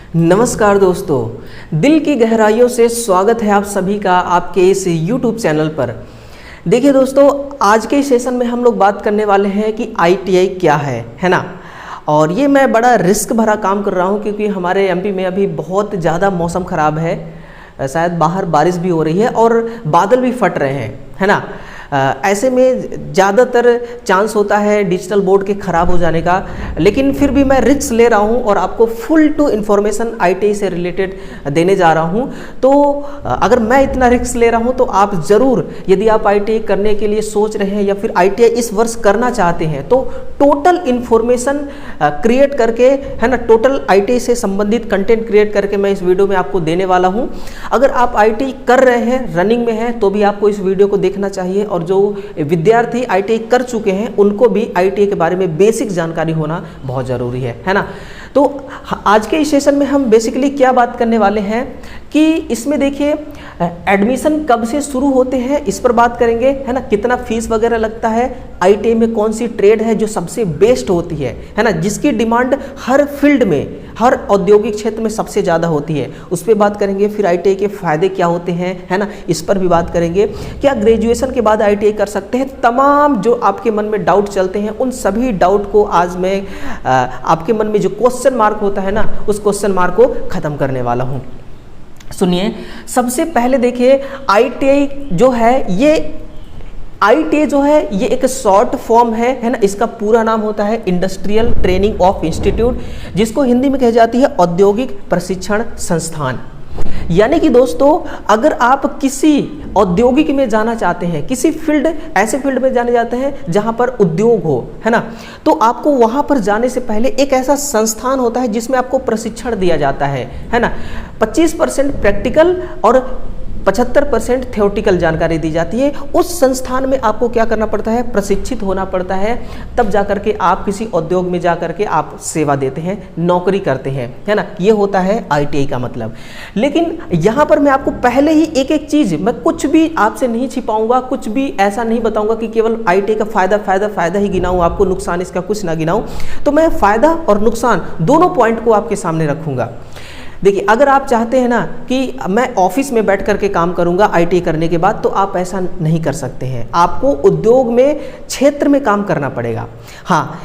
नमस्कार दोस्तों, दिल की गहराइयों से स्वागत है आप सभी का आपके इस YouTube चैनल पर। देखिए दोस्तों, आज के सेशन में हम लोग बात करने वाले हैं कि ITI क्या है ना। और ये मैं बड़ा रिस्क भरा काम कर रहा हूँ क्योंकि हमारे MP में अभी बहुत ज़्यादा मौसम ख़राब है, शायद बाहर बारिश भी हो रही है और बादल भी फट रहे हैं, है ना। ऐसे में ज़्यादातर चांस होता है डिजिटल बोर्ड के ख़राब हो जाने का, लेकिन फिर भी मैं रिस्क ले रहा हूं और आपको फुल टू इन्फॉर्मेशन ITI से रिलेटेड देने जा रहा हूं। तो अगर मैं इतना रिस्क ले रहा हूं तो आप ज़रूर, यदि आप ITI करने के लिए सोच रहे हैं या फिर ITI इस वर्ष करना चाहते हैं, तो टोटल इन्फॉर्मेशन क्रिएट करके, है ना, टोटल ITI से संबंधित कंटेंट क्रिएट करके मैं इस वीडियो में आपको देने वाला हूँ। अगर आप ITI कर रहे हैं, रनिंग में हैं, तो भी आपको इस वीडियो को देखना चाहिए। और जो विद्यार्थी ITI कर चुके हैं उनको भी ITI के बारे में बेसिक जानकारी होना बहुत ज़रूरी है ना। तो आज के इस सेशन में हम बेसिकली क्या बात करने वाले हैं कि इसमें देखिए एडमिशन कब से शुरू होते हैं, इस पर बात करेंगे, है ना। कितना फीस वगैरह लगता है, ITI में कौन सी ट्रेड है जो सबसे बेस्ट होती है ना, जिसकी डिमांड हर फील्ड में, हर औद्योगिक क्षेत्र में सबसे ज़्यादा होती है, उस पर बात करेंगे। फिर ITI के फ़ायदे क्या होते हैं, है ना, इस पर भी बात करेंगे। क्या ग्रेजुएशन के बाद ITI कर सकते हैं, तमाम जो आपके मन में डाउट चलते हैं उन सभी डाउट को आज मैं आपके मन में जो क्वेश्चन मार्क होता है ना, उस क्वेश्चन मार्क को ख़त्म करने वाला हूँ। सुनिए, सबसे पहले देखिए ITI जो है, ITI जो है ये एक शॉर्ट फॉर्म है ना। इसका पूरा नाम होता है इंडस्ट्रियल ट्रेनिंग ऑफ इंस्टीट्यूट, जिसको हिंदी में कही जाती है औद्योगिक प्रशिक्षण संस्थान। यानी कि दोस्तों, अगर आप किसी औद्योगिक में जाना चाहते हैं, किसी फील्ड, ऐसे फील्ड में जाने जाते हैं जहां पर उद्योग हो, है ना, तो आपको वहां पर जाने से पहले एक ऐसा संस्थान होता है जिसमें आपको प्रशिक्षण दिया जाता है ना। 25% प्रैक्टिकल और 75% थ्योरेटिकल जानकारी दी जाती है। उस संस्थान में आपको क्या करना पड़ता है, प्रशिक्षित होना पड़ता है, तब जाकर के आप किसी उद्योग में जाकर के आप सेवा देते हैं, नौकरी करते हैं, है ना। ये होता है ITI का मतलब। लेकिन यहाँ पर मैं आपको पहले ही एक एक चीज़, मैं कुछ भी आपसे नहीं छिपाऊंगा, कुछ भी ऐसा नहीं बताऊंगा कि केवल ITI का फ़ायदा ही गिनाऊँ, आपको नुकसान इसका कुछ ना गिनाऊँ। तो मैं फ़ायदा और नुकसान दोनों पॉइंट को आपके सामने रखूँगा। देखिए, अगर आप चाहते हैं ना कि मैं ऑफिस में बैठ करके काम करूंगा ITI करने के बाद, तो आप ऐसा नहीं कर सकते हैं। आपको उद्योग में, क्षेत्र में काम करना पड़ेगा। हाँ,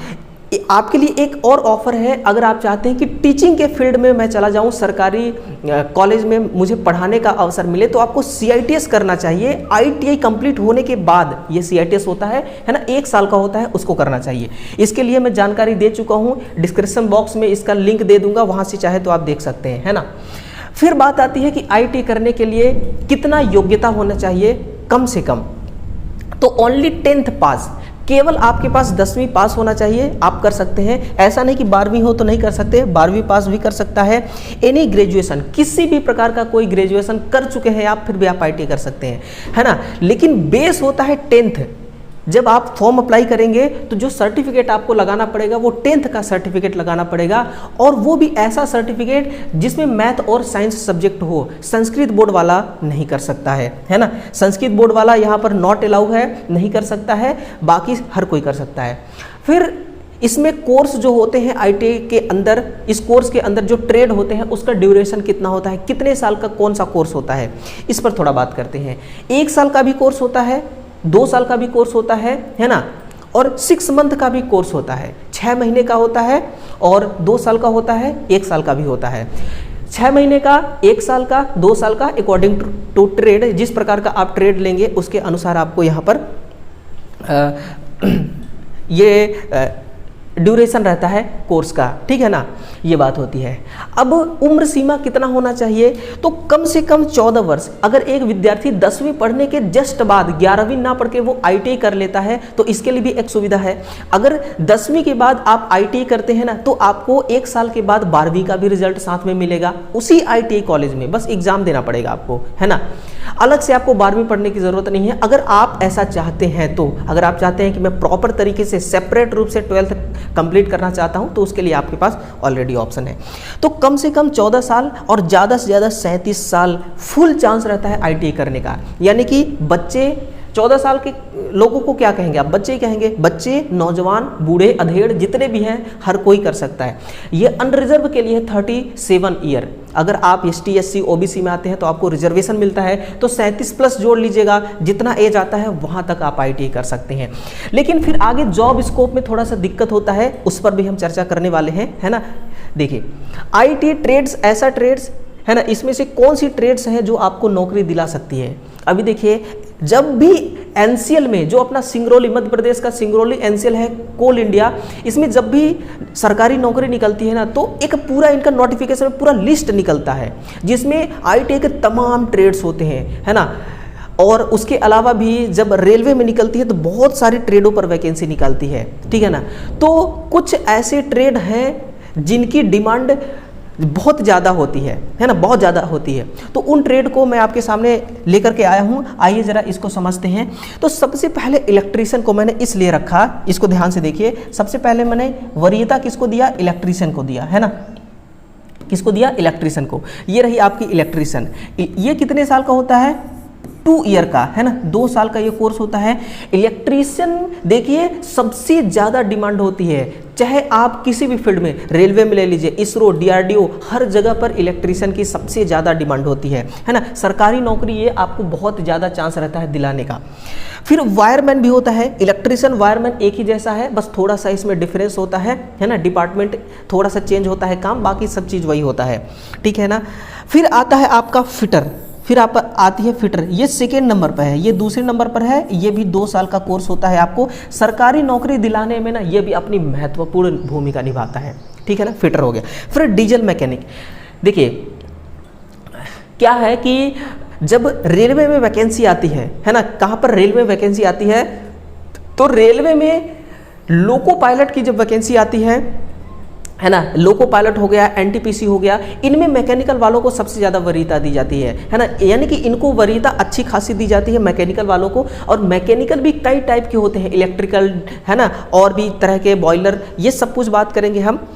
आपके लिए एक और ऑफर है। अगर आप चाहते हैं कि टीचिंग के फील्ड में मैं चला जाऊं, सरकारी कॉलेज में मुझे पढ़ाने का अवसर मिले, तो आपको CITS करना चाहिए। ITI कंप्लीट होने के बाद ये CITS होता है ना, 1 साल का होता है, उसको करना चाहिए। इसके लिए मैं जानकारी दे चुका हूं, डिस्क्रिप्शन बॉक्स में इसका लिंक दे दूंगा, वहां से चाहे तो आप देख सकते हैं, है ना। फिर बात आती है कि ITI करने के लिए कितना योग्यता होना चाहिए, कम से कम तो ओनली 10th पास, केवल आपके पास 10वीं पास होना चाहिए, आप कर सकते हैं। ऐसा नहीं कि 12वीं हो तो नहीं कर सकते, 12वीं पास भी कर सकता है। एनी ग्रेजुएशन, किसी भी प्रकार का कोई ग्रेजुएशन कर चुके हैं आप, फिर भी आप ITI कर सकते हैं, है ना। लेकिन बेस होता है 10th। जब आप फॉर्म अप्लाई करेंगे तो जो सर्टिफिकेट आपको लगाना पड़ेगा वो 10th का सर्टिफिकेट लगाना पड़ेगा, और वो भी ऐसा सर्टिफिकेट जिसमें मैथ और साइंस सब्जेक्ट हो। संस्कृत बोर्ड वाला नहीं कर सकता है ना। संस्कृत बोर्ड वाला यहाँ पर नॉट अलाउ है, नहीं कर सकता है, बाकी हर कोई कर सकता है। फिर इसमें कोर्स जो होते हैं ITI के अंदर, इस कोर्स के अंदर जो ट्रेड होते हैं उसका ड्यूरेशन कितना होता है, कितने साल का कौन सा कोर्स होता है, इस पर थोड़ा बात करते हैं। 1 साल का भी कोर्स होता है, 2 साल का भी कोर्स होता है ना, और 6 मंथ का भी कोर्स होता है, 6 महीने का होता है, और 2 साल का होता है, 1 साल का भी होता है। 6 महीने का, 1 साल का, 2 साल का, अकॉर्डिंग टू ट्रेड, जिस प्रकार का आप ट्रेड लेंगे उसके अनुसार आपको यहाँ पर ये ड्यूरेशन रहता है कोर्स का, ठीक है ना। ये बात होती है। अब उम्र सीमा कितना होना चाहिए, तो कम से कम 14 वर्ष। अगर एक विद्यार्थी 10वीं पढ़ने के जस्ट बाद 11वीं ना पढ़ के वो ITI कर लेता है तो इसके लिए भी एक सुविधा है। अगर 10वीं के बाद आप ITI करते हैं ना, तो आपको 1 साल के बाद 12वीं का भी रिजल्ट साथ में मिलेगा, उसी ITI कॉलेज में, बस एग्जाम देना पड़ेगा आपको, है ना। अलग से आपको 12वीं पढ़ने की ज़रूरत नहीं है, अगर आप ऐसा चाहते हैं तो। अगर आप चाहते हैं कि मैं प्रॉपर तरीके से सेपरेट रूप से 12th कंप्लीट करना चाहता हूं, तो उसके लिए आपके पास ऑलरेडी ऑप्शन है। तो कम से कम 14 साल और ज़्यादा से ज़्यादा 37 साल फुल चांस रहता है ITI करने का। यानी कि बच्चे 14 साल के लोगों को क्या कहेंगे आप? बच्चे ही कहेंगे। बच्चे, नौजवान, बूढ़े, अधेड़ जितने भी हैं हर कोई कर सकता है। ये अनरिजर्व के लिए 37 ईयर। अगर आप ST SC OBC में आते हैं तो आपको रिजर्वेशन मिलता है, तो 37 प्लस जोड़ लीजिएगा, जितना एज आता है वहाँ तक आप ITI कर सकते हैं। लेकिन फिर आगे जॉब स्कोप में थोड़ा सा दिक्कत होता है, उस पर भी हम चर्चा करने वाले हैं, है ना। देखिए IT ट्रेड्स ऐसा ट्रेड्स है ना, इसमें से कौन सी ट्रेड्स हैं जो आपको नौकरी दिला सकती है? अभी देखिए, जब भी NCL में, जो अपना सिंगरौली, मध्य प्रदेश का सिंगरौली NCL है, कोल इंडिया, इसमें जब भी सरकारी नौकरी निकलती है ना, तो एक पूरा इनका नोटिफिकेशन में पूरा लिस्ट निकलता है जिसमें ITI के तमाम ट्रेड्स होते हैं, है ना। और उसके अलावा भी जब रेलवे में निकलती है तो बहुत सारी ट्रेडों पर वैकेंसी निकलती है, ठीक है ना। तो कुछ ऐसे ट्रेड हैं जिनकी डिमांड बहुत ज़्यादा होती है ना, बहुत ज़्यादा होती है। तो उन ट्रेड को मैं आपके सामने लेकर के आया हूँ, आइए ज़रा इसको समझते हैं। तो सबसे पहले इलेक्ट्रीशियन को मैंने इसलिए रखा, इसको ध्यान से देखिए। सबसे पहले मैंने वरीयता किसको दिया? इलेक्ट्रीशियन को दिया, है ना। किसको दिया? इलेक्ट्रीशियन को। ये रही आपकी इलेक्ट्रीशियन। ये कितने साल का होता है? 2 ईयर का, है ना, 2 साल का ये कोर्स होता है। इलेक्ट्रीशियन देखिए सबसे ज़्यादा डिमांड होती है, चाहे आप किसी भी फील्ड में, रेलवे में ले लीजिए, इसरो, DRDO, हर जगह पर इलेक्ट्रीशियन की सबसे ज़्यादा डिमांड होती है ना। सरकारी नौकरी ये आपको बहुत ज़्यादा चांस रहता है दिलाने का। फिर वायरमैन भी होता है। इलेक्ट्रीशियन वायरमैन एक ही जैसा है, बस थोड़ा सा इसमें डिफरेंस होता है ना, डिपार्टमेंट थोड़ा सा चेंज होता है काम, बाकी सब चीज़ वही होता है, ठीक है ना। फिर आता है आपका फिटर, फिर आप आती है फिटर, ये सेकेंड नंबर पर है, ये दूसरे नंबर पर है। ये भी 2 साल का कोर्स होता है। आपको सरकारी नौकरी दिलाने में ना ये भी अपनी महत्वपूर्ण भूमिका निभाता है, ठीक है ना। फिटर हो गया। फिर डीजल मैकेनिक। देखिए क्या है कि जब रेलवे में वैकेंसी आती है ना, कहाँ पर रेलवे में वैकेंसी आती है? तो रेलवे में लोको पायलट की जब वैकेंसी आती है ना, लोको पायलट हो गया, NTPC हो गया, इनमें मैकेनिकल वालों को सबसे ज़्यादा वरीयता दी जाती है ना। यानी कि इनको वरीयता अच्छी खासी दी जाती है मैकेनिकल वालों को। और मैकेनिकल भी कई टाइप के होते हैं, इलेक्ट्रिकल, है ना, और भी तरह के, बॉयलर, ये सब कुछ बात करेंगे हम।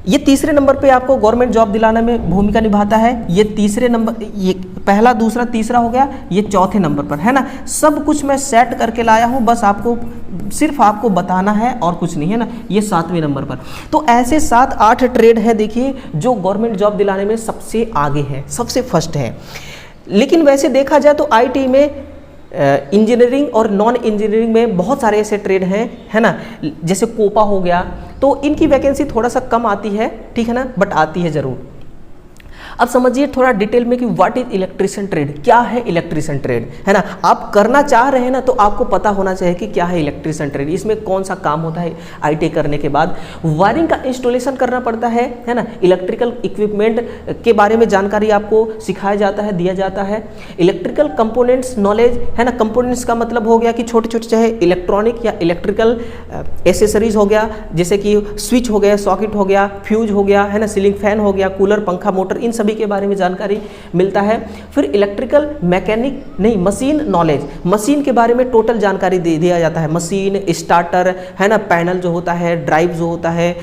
ये तीसरे नंबर पे आपको गवर्नमेंट जॉब दिलाने में भूमिका निभाता है। ये तीसरे नंबर, ये पहला, दूसरा, तीसरा हो गया, ये चौथे नंबर पर, है ना। सब कुछ मैं सेट करके लाया हूँ, बस आपको सिर्फ आपको बताना है और कुछ नहीं, है ना। ये 7वें नंबर पर। तो ऐसे 7-8 ट्रेड है देखिए जो गवर्नमेंट जॉब दिलाने में सबसे आगे है, सबसे फर्स्ट है। लेकिन वैसे देखा जाए तो ITI में इंजीनियरिंग और नॉन इंजीनियरिंग में बहुत सारे ऐसे ट्रेड हैं, है ना, जैसे कोपा हो गया, तो इनकी वैकेंसी थोड़ा सा कम आती है, ठीक है ना, बट आती है ज़रूर। अब समझिए थोड़ा डिटेल में कि व्हाट इज इलेक्ट्रीशियन ट्रेड, क्या है इलेक्ट्रीशियन ट्रेड, है ना। आप करना चाह रहे हैं ना, तो आपको पता होना चाहिए कि क्या है इलेक्ट्रीशियन ट्रेड, इसमें कौन सा काम होता है। ITI करने के बाद वायरिंग का इंस्टॉलेशन करना पड़ता है ना। इलेक्ट्रिकल इक्विपमेंट के बारे में जानकारी आपको सिखाया जाता है, दिया जाता है। इलेक्ट्रिकल कंपोनेंट्स नॉलेज, है ना। कंपोनेंट्स का मतलब हो गया कि छोटे छोटे, चाहे इलेक्ट्रॉनिक या इलेक्ट्रिकल एसेसरीज हो गया, जैसे कि स्विच हो गया, सॉकेट हो गया, फ्यूज हो गया, है ना, सीलिंग फैन हो गया, कूलर, पंखा, मोटर, इन सभी के बारे में जानकारी मिलता है। फिर इलेक्ट्रिकल मैकेनिक नहीं, मशीन नॉलेज, मशीन के बारे में टोटल जानकारी दे दिया जाता है। मशीन, स्टार्टर, है ना, पैनल जो होता है, ड्राइव जो होता है,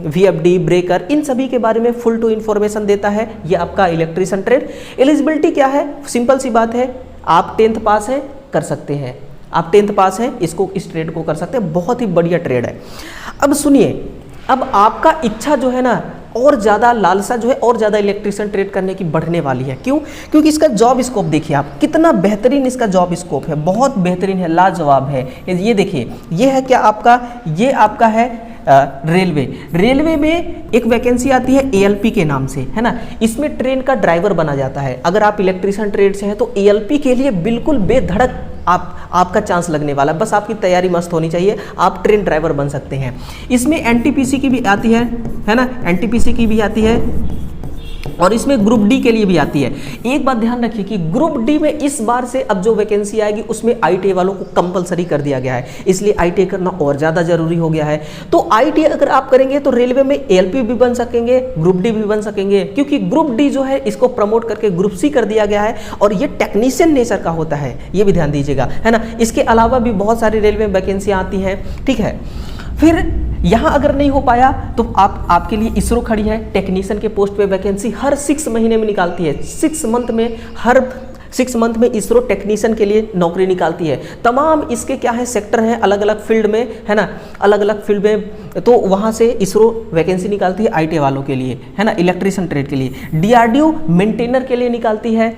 VFD, ब्रेकर, इन सभी के बारे में फुल टू इन्फॉर्मेशन देता है। ये आपका इलेक्ट्रीशियन ट्रेड। एलिजिबिलिटी क्या है? सिंपल सी बात है, आप 10th पास हैं, कर सकते हैं। आप 10th पास हैं, इसको, इस ट्रेड को कर सकते हैं। बहुत ही बढ़िया ट्रेड है। अब सुनिए, अब आपका इच्छा जो है ना, और ज़्यादा लालसा जो है, और ज़्यादा इलेक्ट्रीशियन ट्रेड करने की बढ़ने वाली है। क्यों? क्योंकि इसका जॉब स्कोप देखिए आप, कितना बेहतरीन इसका जॉब स्कोप है, बहुत बेहतरीन है, लाजवाब है। ये देखिए, ये है क्या आपका, ये आपका है रेलवे में एक वैकेंसी आती है ALP के नाम से, है ना। इसमें ट्रेन का ड्राइवर बना जाता है। अगर आप इलेक्ट्रीशियन ट्रेड से हैं तो ALP के लिए बिल्कुल बेधड़क आपका चांस लगने वाला है। बस आपकी तैयारी मस्त होनी चाहिए, आप ट्रेन ड्राइवर बन सकते हैं। इसमें NTPC की भी आती है ना, NTPC की भी आती है, और इसमें ग्रुप डी के लिए भी आती है। एक बात ध्यान रखिए कि ग्रुप डी में इस बार से अब जो वैकेंसी आएगी उसमें ITI वालों को कंपलसरी कर दिया गया है, इसलिए ITI करना और ज़्यादा जरूरी हो गया है। तो ITI अगर आप करेंगे तो रेलवे में ALP भी बन सकेंगे, ग्रुप डी भी बन सकेंगे, क्योंकि ग्रुप डी जो है इसको प्रमोट करके ग्रुप सी कर दिया गया है, और ये टेक्नीशियन नेचर का होता है, ये भी ध्यान दीजिएगा, है ना। इसके अलावा भी बहुत सारी रेलवे में वैकेंसियाँ आती हैं, ठीक है। फिर यहाँ अगर नहीं हो पाया तो आपके लिए इसरो खड़ी है, टेक्नीशियन के पोस्ट पे वैकेंसी हर 6 महीने में निकालती है। 6 मंथ में हर 6 मंथ में इसरो टेक्नीशियन के लिए नौकरी निकालती है। तमाम इसके क्या है सेक्टर हैं अलग अलग फील्ड में, है ना, अलग अलग फील्ड में, तो वहाँ से इसरो वैकेंसी निकालती है ITI वालों के लिए, है ना, इलेक्ट्रीशियन ट्रेड के लिए। DRDO मेंटेनर के लिए निकालती है,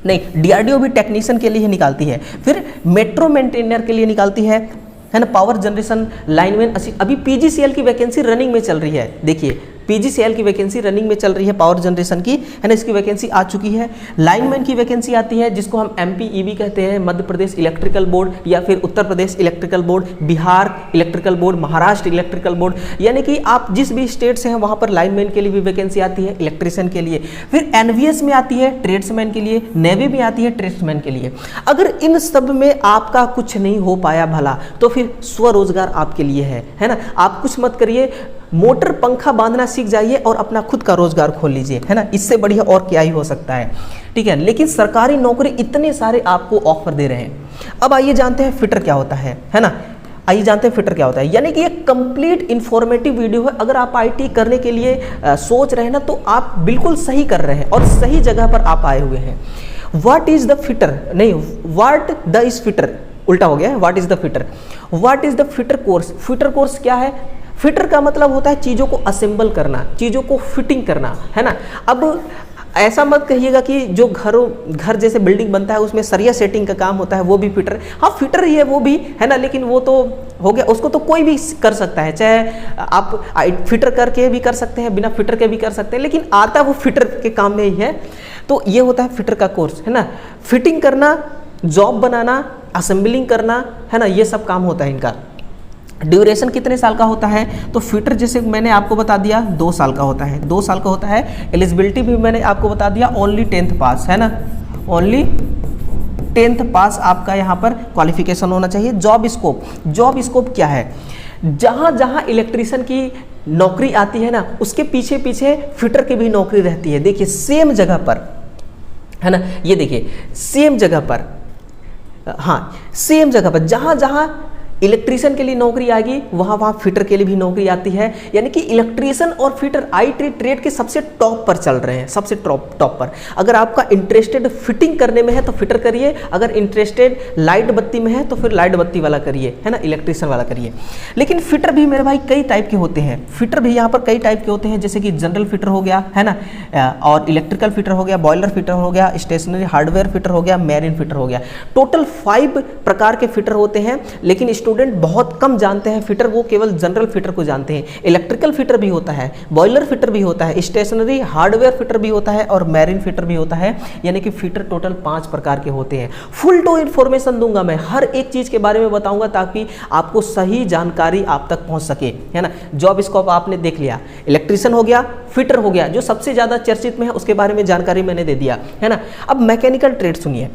नहीं DRDO भी टेक्नीशियन के लिए निकालती है। फिर मेट्रो मेंटेनर के लिए निकालती है ना, पावर जनरेशन लाइनमैन। अभी PGCL की वैकेंसी रनिंग में चल रही है, देखिए PGCL की वैकेंसी रनिंग में चल रही है, पावर जनरेशन की, है ना, इसकी वैकेंसी आ चुकी है। लाइनमैन की वैकेंसी आती है जिसको हम MPEB कहते हैं, मध्य प्रदेश इलेक्ट्रिकल बोर्ड, या फिर Uttar Pradesh electrical board, Bihar electrical board, Maharashtra electrical board, यानी कि आप जिस भी स्टेट से हैं वहाँ पर लाइनमैन के लिए भी वैकेंसी आती है, इलेक्ट्रिशियन के लिए। फिर NVS में आती है ट्रेड्समैन के लिए, नेवी में आती है ट्रेड्समैन के लिए। अगर इन सब में आपका कुछ नहीं हो पाया भला, तो फिर स्वरोजगार आपके लिए है ना। आप कुछ मत करिए, मोटर पंखा बांधना सीख जाइए और अपना खुद का रोजगार खोल लीजिए, है ना, इससे बढ़िया और क्या ही हो सकता है, ठीक है। लेकिन सरकारी नौकरी इतने सारे आपको ऑफर दे रहे हैं। अब आइए जानते हैं फिटर क्या होता है ना, आइए जानते हैं फिटर क्या होता है। यानी कि एक कंप्लीट इंफॉर्मेटिव वीडियो है। अगर आप IT करने के लिए सोच रहे हैं ना, तो आप बिल्कुल सही कर रहे हैं और सही जगह पर आप आए हुए हैं। व्हाट इज द फिटर, नहीं व्हाट द इज फिटर, उल्टा हो गया है, what is the fitter. What is the fitter course, fitter course क्या है? फिटर का मतलब होता है चीज़ों को असेंबल करना, चीज़ों को फिटिंग करना, है ना। अब ऐसा मत कहिएगा कि जो घर जैसे बिल्डिंग बनता है उसमें सरिया सेटिंग का काम होता है वो भी फिटर, हाँ फिटर ही है वो भी, है ना, लेकिन वो तो हो गया, उसको तो कोई भी कर सकता है, चाहे आप फिटर करके भी कर सकते हैं, बिना फिटर के भी कर सकते हैं, लेकिन आता वो फिटर के काम में ही है। तो ये होता है फिटर का कोर्स, है ना। फिटिंग करना, जॉब बनाना, असेंबलिंग करना, है ना, ये सब काम होता है इनका। ड्यूरेशन कितने साल का होता है? तो फिटर जैसे मैंने आपको बता दिया 2 साल का होता है, 2 साल का होता है। एलिजिबिलिटी भी मैंने आपको बता दिया, ओनली 10th पास, है ना, ओनली 10th पास आपका यहाँ पर क्वालिफिकेशन होना चाहिए। जॉब स्कोप, जॉब स्कोप क्या है? जहाँ जहाँ इलेक्ट्रीशियन की नौकरी आती है ना, उसके पीछे पीछे फिटर की भी नौकरी रहती है। देखिए सेम जगह पर, है ना, ये देखिए सेम जगह पर, हाँ सेम जगह पर जहाँ जहाँ इलेक्ट्रीशियन के लिए नौकरी आएगी वहाँ वहाँ फिटर के लिए भी नौकरी आती है। यानी कि इलेक्ट्रीशियन और फिटर IT ट्रेड के सबसे टॉप पर चल रहे हैं, सबसे टॉप पर। अगर आपका इंटरेस्टेड फिटिंग करने में है तो फिटर करिए, अगर इंटरेस्टेड लाइट बत्ती में है तो फिर लाइट बत्ती वाला करिए, है ना, इलेक्ट्रीशियन वाला करिए। लेकिन फिटर भी मेरे भाई कई टाइप के होते हैं, फिटर भी यहाँ पर कई टाइप के होते हैं, जैसे कि जनरल फिटर हो गया, है ना, और इलेक्ट्रिकल फिटर हो गया, बॉयलर फिटर हो गया, स्टेशनरी हार्डवेयर फिटर हो गया, मैरिन फिटर हो गया। टोटल 5 प्रकार के फिटर होते हैं, लेकिन स्टूडेंट बहुत कम जानते हैं फिटर, वो केवल जनरल फिटर को जानते हैं। इलेक्ट्रिकल फिटर भी होता है, बॉयलर फिटर भी होता है, स्टेशनरी हार्डवेयर फिटर भी होता है और मैरिन फिटर भी होता है। यानी कि फिटर टोटल 5 प्रकार के होते हैं। फुल टू इन्फॉर्मेशन दूंगा मैं, हर एक चीज के बारे में बताऊंगा ताकि आपको सही जानकारी आप तक पहुंच सके, है ना। जॉब स्कोप आपने देख लिया, इलेक्ट्रीशियन हो गया, फिटर हो गया, जो सबसे ज्यादा चर्चित में है उसके बारे में जानकारी मैंने दे दिया, है ना। अब मैकेनिकल ट्रेड सुनिए,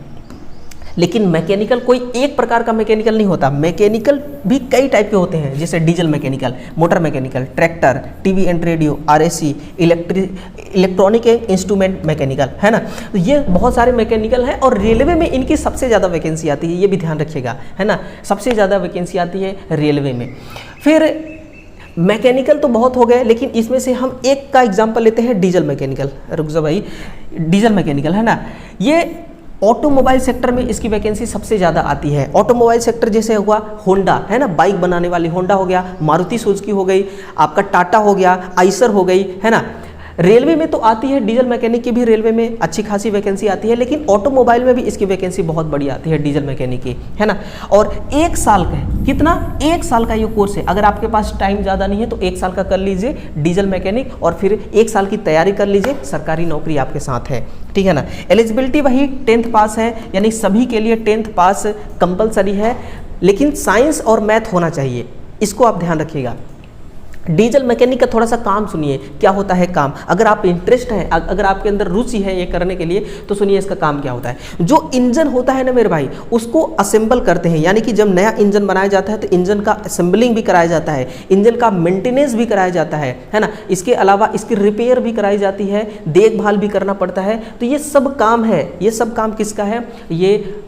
लेकिन मैकेनिकल कोई एक प्रकार का मैकेनिकल नहीं होता, मैकेनिकल भी कई टाइप के होते हैं, जैसे diesel mechanical, motor mechanical, tractor, TV and radio, RAC, electronic instrument mechanical, है ना। तो ये बहुत सारे मैकेनिकल हैं और रेलवे में इनकी सबसे ज़्यादा वैकेंसी आती है, ये भी ध्यान रखिएगा, है ना, सबसे ज़्यादा वैकेंसी आती है रेलवे में। फिर मैकेनिकल तो बहुत हो गए, लेकिन इसमें से हम एक का एग्जाम्पल लेते हैं, डीजल मैकेनिकल। रुक जाओ भाई, डीजल मैकेनिकल, है ना, ये ऑटोमोबाइल सेक्टर में इसकी वैकेंसी सबसे ज़्यादा आती है। ऑटोमोबाइल सेक्टर जैसे हुआ होंडा, है ना, बाइक बनाने वाली होंडा हो गया, मारुति सुजुकी हो गई, आपका टाटा हो गया, आइसर हो गई, है ना। रेलवे में तो आती है, डीजल मैकेनिक की भी रेलवे में अच्छी खासी वैकेंसी आती है, लेकिन ऑटोमोबाइल में भी इसकी वैकेंसी बहुत बड़ी आती है डीजल मैकेनिक की, है ना। और 1 साल का कितना, 1 साल का ये कोर्स है। अगर आपके पास टाइम ज़्यादा नहीं है तो 1 साल का कर लीजिए डीजल मैकेनिक, और फिर 1 साल की तैयारी कर लीजिए, सरकारी नौकरी आपके साथ है, ठीक है ना। एलिजिबिलिटी वही 10th पास है, यानी सभी के लिए 10th पास कंपलसरी है, लेकिन साइंस और मैथ होना चाहिए, इसको आप ध्यान रखिएगा। डीजल मैकेनिक का थोड़ा सा काम सुनिए, क्या होता है काम। अगर आप इंटरेस्ट है, अगर आपके अंदर रुचि है ये करने के लिए, तो सुनिए इसका काम क्या होता है। जो इंजन होता है ना मेरे भाई, उसको असेंबल करते हैं, यानी कि जब नया इंजन बनाया जाता है तो इंजन का असेंबलिंग भी कराया जाता है, इंजन का मेंटेनेंस भी कराया जाता है ना। इसके अलावा इसकी रिपेयर भी कराई जाती है, देखभाल भी करना पड़ता है। तो ये सब काम है, ये सब काम किसका है? ये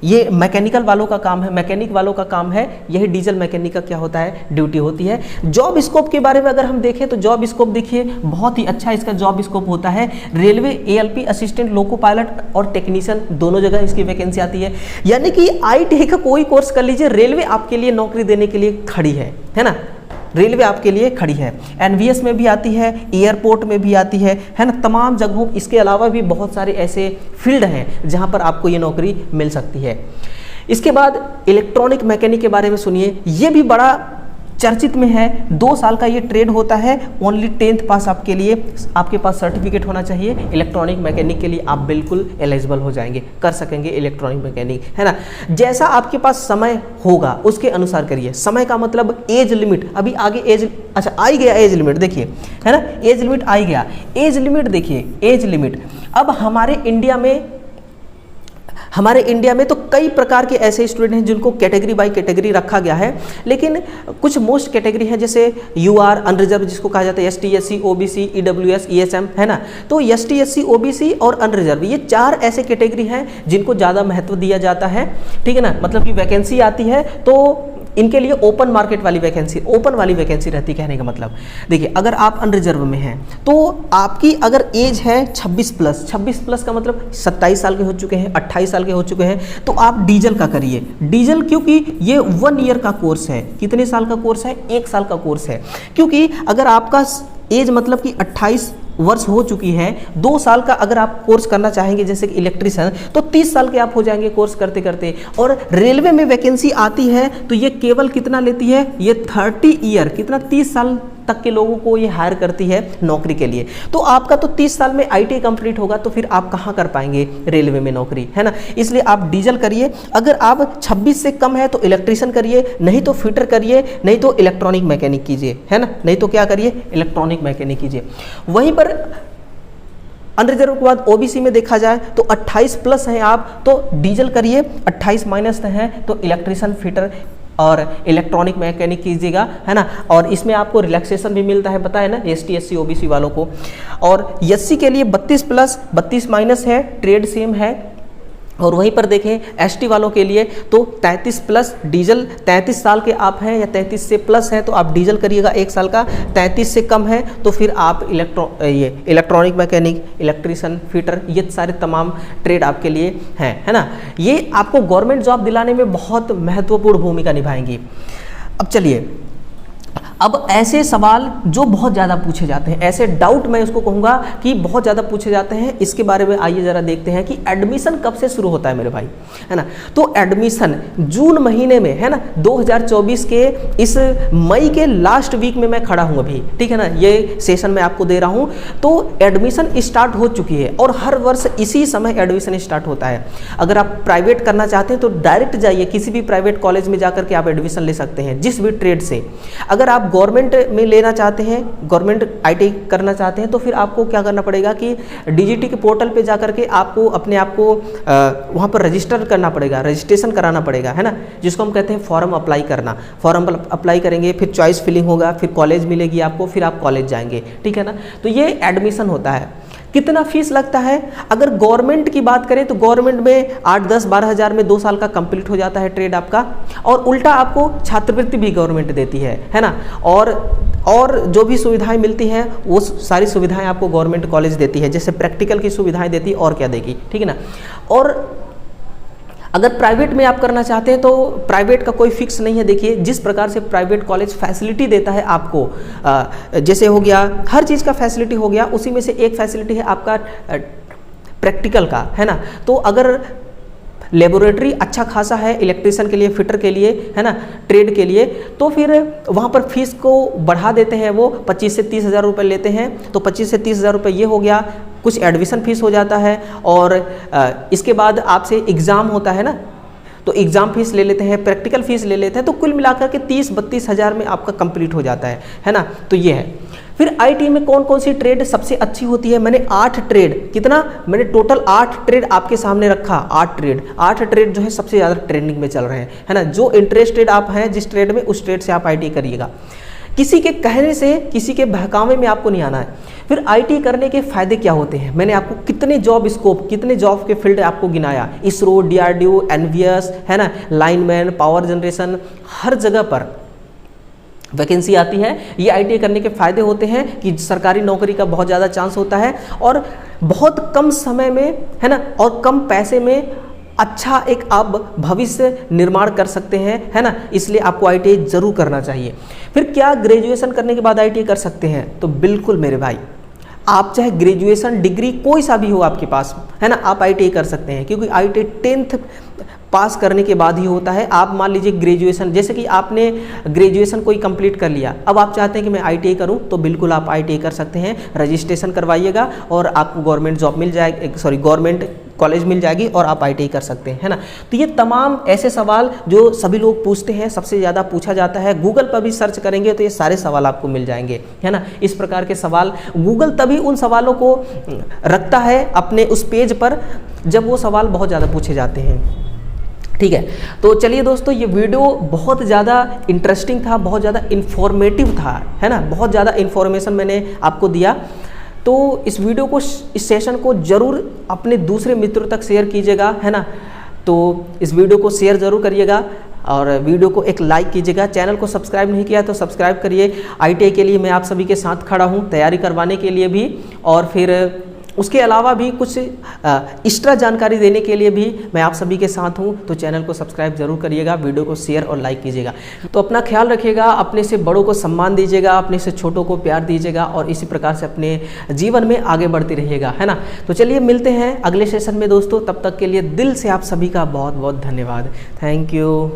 ये मैकेनिकल वालों का काम है, मैकेनिक वालों का काम है, यही डीजल मैकेनिक का क्या होता है, ड्यूटी होती है। जॉब स्कोप के बारे में अगर हम देखें तो जॉब स्कोप देखिए बहुत ही अच्छा इसका जॉब स्कोप होता है। Railway ALP assistant, loco pilot और टेक्नीशियन दोनों जगह इसकी वैकेंसी आती है। यानी कि ITI का कोई कोर्स कर लीजिए, रेलवे आपके लिए नौकरी देने के लिए खड़ी है ना, रेलवे आपके लिए खड़ी है। NVS में भी आती है, एयरपोर्ट में भी आती है ना, तमाम जगहों। इसके अलावा भी बहुत सारे ऐसे फील्ड हैं जहां पर आपको ये नौकरी मिल सकती है। इसके बाद इलेक्ट्रॉनिक मैकेनिक के बारे में सुनिए, ये भी बड़ा चर्चित में है। 2 साल का ये ट्रेड होता है, ओनली 10th पास आपके लिए, आपके पास सर्टिफिकेट होना चाहिए। इलेक्ट्रॉनिक मैकेनिक के लिए आप बिल्कुल एलिजिबल हो जाएंगे, कर सकेंगे इलेक्ट्रॉनिक मैकेनिक, है ना। जैसा आपके पास समय होगा उसके अनुसार करिए। समय का मतलब एज लिमिट, अभी आगे एज, अच्छा आ ही गया एज लिमिट, देखिए है ना, एज लिमिट आ ही गया। एज लिमिट देखिए, एज लिमिट अब हमारे इंडिया में तो कई प्रकार के ऐसे स्टूडेंट हैं जिनको कैटेगरी बाय कैटेगरी रखा गया है, लेकिन कुछ मोस्ट कैटेगरी हैं जैसे UR अनरिजर्व जिसको कहा जाता है, ST SC OBC EWS ESM, है ना। तो ST SC OBC और अनरिजर्व ये 4 ऐसे कैटेगरी हैं जिनको ज़्यादा महत्व दिया जाता है, ठीक है ना। मतलब कि वैकेंसी आती है तो इनके लिए ओपन मार्केट वाली वैकेंसी, ओपन वाली वैकेंसी रहती, कहने का मतलब देखिए अगर आप अनरिजर्व में हैं तो आपकी अगर एज है 26 प्लस का मतलब 27 साल के हो चुके हैं, 28 साल के हो चुके हैं, तो आप डीजल का करिए। डीजल क्योंकि ये 1 ईयर का कोर्स है। कितने साल का कोर्स है? 1 साल का कोर्स है। क्योंकि अगर आपका एज मतलब कि 28 वर्ष हो चुकी है, 2 साल का अगर आप कोर्स करना चाहेंगे जैसे कि इलेक्ट्रिशियन, तो 30 साल के आप हो जाएंगे कोर्स करते करते। और रेलवे में वैकेंसी आती है तो ये केवल कितना लेती है, ये 30 ईयर, कितना 30 साल तक के लोगों को ये हायर करती है नौकरी के लिए। तो आपका तो 30 साल में ITI कंप्लीट होगा, तो फिर आप कहाँ कर पाएंगे रेलवे में नौकरी, है ना। इसलिए आप डीजल करिए। अगर आप 26 से कम है तो इलेक्ट्रिशियन करिए, नहीं तो फिटर करिए, नहीं तो इलेक्ट्रॉनिक मैकेनिक कीजिए, है ना, नहीं तो क्या करिए, इलेक्ट्रॉनिक मैकेनिक कीजिए। वहीं पर अनरिजर्व के बाद OBC में देखा जाए तो 28 प्लस हैं आप तो डीजल करिए, 28 माइनस हैं तो इलेक्ट्रिशियन फिटर और इलेक्ट्रॉनिक मैकेनिक कीजिएगा, है ना। और इसमें आपको रिलैक्सेशन भी मिलता है, पता है ना, ST SC OBC वालों को। और SC के लिए 32 प्लस 32 माइनस है, ट्रेड सेम है। और वहीं पर देखें ST वालों के लिए तो 33 प्लस डीजल, 33 साल के आप हैं या 33 से प्लस हैं तो आप डीजल करिएगा 1 साल का, 33 से कम है तो फिर आप इलेक्ट्रॉनिक मैकेनिक, इलेक्ट्रिशियन, फिटर, ये सारे तमाम ट्रेड आपके लिए हैं, है ना। ये आपको गवर्नमेंट जॉब दिलाने में बहुत महत्वपूर्ण भूमिका निभाएंगी। अब चलिए, अब ऐसे सवाल जो बहुत ज़्यादा पूछे जाते हैं, ऐसे डाउट मैं उसको कहूँगा कि बहुत ज़्यादा पूछे जाते हैं, इसके बारे में आइए ज़रा देखते हैं कि एडमिशन कब से शुरू होता है मेरे भाई, है ना। तो एडमिशन जून महीने में, है ना, 2024 के इस मई के लास्ट वीक में मैं खड़ा हूँ अभी, ठीक है ना, ये सेशन मैं आपको दे रहा हूँ। तो एडमिशन स्टार्ट हो चुकी है और हर वर्ष इसी समय एडमिशन स्टार्ट होता है। अगर आप प्राइवेट करना चाहते हैं तो डायरेक्ट जाइए, किसी भी प्राइवेट कॉलेज में जाकर के आप एडमिशन ले सकते हैं, जिस भी ट्रेड से। अगर आप गवर्नमेंट में लेना चाहते हैं, गवर्नमेंट ITI करना चाहते हैं, तो फिर आपको क्या करना पड़ेगा कि DGT के पोर्टल पे जाकर के आपको अपने आप को वहाँ पर रजिस्टर करना पड़ेगा, रजिस्ट्रेशन कराना पड़ेगा, है ना, जिसको हम कहते हैं फॉर्म अप्लाई करना। फॉर्म अप्लाई करेंगे, फिर चॉइस फिलिंग होगा, फिर कॉलेज मिलेगी आपको, फिर आप कॉलेज जाएंगे, ठीक है ना। तो ये एडमिशन होता है। कितना फीस लगता है? अगर गवर्नमेंट की बात करें तो गवर्नमेंट में 8-10-12 हज़ार में 2 साल का कंप्लीट हो जाता है ट्रेड आपका। और उल्टा आपको छात्रवृत्ति भी गवर्नमेंट देती है ना। और जो भी सुविधाएं मिलती हैं वो सारी सुविधाएं आपको गवर्नमेंट कॉलेज देती है, जैसे प्रैक्टिकल की सुविधाएं देती है, और क्या देगी, ठीक है ना। और अगर प्राइवेट में आप करना चाहते हैं तो प्राइवेट का कोई फिक्स नहीं है। देखिए जिस प्रकार से प्राइवेट कॉलेज फैसिलिटी देता है आपको, जैसे हो गया हर चीज़ का फैसिलिटी हो गया, उसी में से एक फैसिलिटी है आपका प्रैक्टिकल का, है ना। तो अगर लेबोरेटरी अच्छा खासा है इलेक्ट्रिशियन के लिए, फिटर के लिए, है ना, ट्रेड के लिए, तो फिर वहाँ पर फीस को बढ़ा देते हैं, वो 25 से 30 हज़ार रुपये लेते हैं। तो 25 से 30 हज़ार रुपये ये हो गया, कुछ एडमिशन फीस हो जाता है, और इसके बाद आपसे एग्ज़ाम होता है ना, तो एग्ज़ाम फीस ले लेते हैं, प्रैक्टिकल फीस ले लेते हैं, तो कुल मिलाकर के 30-32 हज़ार में आपका कंप्लीट हो जाता है ना। तो ये है। फिर ITI में कौन कौन सी ट्रेड सबसे अच्छी होती है? मैंने 8 ट्रेड, कितना मैंने टोटल 8 ट्रेड आपके सामने रखा। 8 ट्रेड जो है सबसे ज़्यादा ट्रेंडिंग में चल रहे हैं, है ना। जो इंटरेस्टेड आप हैं जिस ट्रेड में, उस ट्रेड से आप ITI करिएगा। किसी के कहने से, किसी के बहकावे में आपको नहीं आना है। फिर आईटीआई करने के फायदे क्या होते हैं, मैंने आपको कितने जॉब स्कोप, कितने जॉब के फील्ड आपको गिनाया, इसरो, डीआरडीओ, एनवीएस, है ना, लाइनमैन, पावर जनरेशन, हर जगह पर वैकेंसी आती है। ये आईटीआई करने के फायदे होते हैं कि सरकारी नौकरी का बहुत ज़्यादा चांस होता है और बहुत कम समय में, है ना, और कम पैसे में अच्छा एक आप भविष्य निर्माण कर सकते हैं, है ना, इसलिए आपको आईटीआई जरूर करना चाहिए। फिर क्या ग्रेजुएशन करने के बाद आईटीआई कर सकते हैं? तो बिल्कुल मेरे भाई, आप चाहे ग्रेजुएशन डिग्री कोई सा भी हो आपके पास, है ना, आप आईटीआई कर सकते हैं, क्योंकि आईटीआई 10th पास करने के बाद ही होता है। आप मान लीजिए ग्रेजुएशन, जैसे कि आपने ग्रेजुएशन कोई कंप्लीट कर लिया, अब आप चाहते हैं कि मैं आईटीआई करूं, तो बिल्कुल आप आईटीआई कर सकते हैं। रजिस्ट्रेशन करवाइएगा और आपको गवर्नमेंट जॉब मिल जाएगी, सॉरी गवर्नमेंट कॉलेज मिल जाएगी और आप आईटीआई कर सकते हैं, है ना। तो ये तमाम ऐसे सवाल जो सभी लोग पूछते हैं, सबसे ज़्यादा पूछा जाता है, गूगल पर भी सर्च करेंगे तो ये सारे सवाल आपको मिल जाएंगे, है ना। इस प्रकार के सवाल गूगल तभी उन सवालों को रखता है अपने उस पेज पर जब वो सवाल बहुत ज़्यादा पूछे जाते हैं, ठीक है। तो चलिए दोस्तों, ये वीडियो बहुत ज़्यादा इंटरेस्टिंग था, बहुत ज़्यादा इन्फॉर्मेटिव था, है ना, बहुत ज़्यादा इन्फॉर्मेशन मैंने आपको दिया। तो इस वीडियो को, इस सेशन को ज़रूर अपने दूसरे मित्रों तक शेयर कीजिएगा, है ना। तो इस वीडियो को शेयर ज़रूर करिएगा और वीडियो को एक लाइक कीजिएगा। चैनल को सब्सक्राइब नहीं किया तो सब्सक्राइब करिए। आईटीआई के लिए मैं आप सभी के साथ खड़ा हूँ, तैयारी करवाने के लिए भी, और फिर उसके अलावा भी कुछ एक्स्ट्रा जानकारी देने के लिए भी मैं आप सभी के साथ हूं। तो चैनल को सब्सक्राइब जरूर करिएगा, वीडियो को शेयर और लाइक कीजिएगा। तो अपना ख्याल रखिएगा, अपने से बड़ों को सम्मान दीजिएगा, अपने से छोटों को प्यार दीजिएगा और इसी प्रकार से अपने जीवन में आगे बढ़ते रहिएगा, है ना। तो चलिए मिलते हैं अगले सेशन में दोस्तों, तब तक के लिए दिल से आप सभी का बहुत बहुत धन्यवाद। Thank you.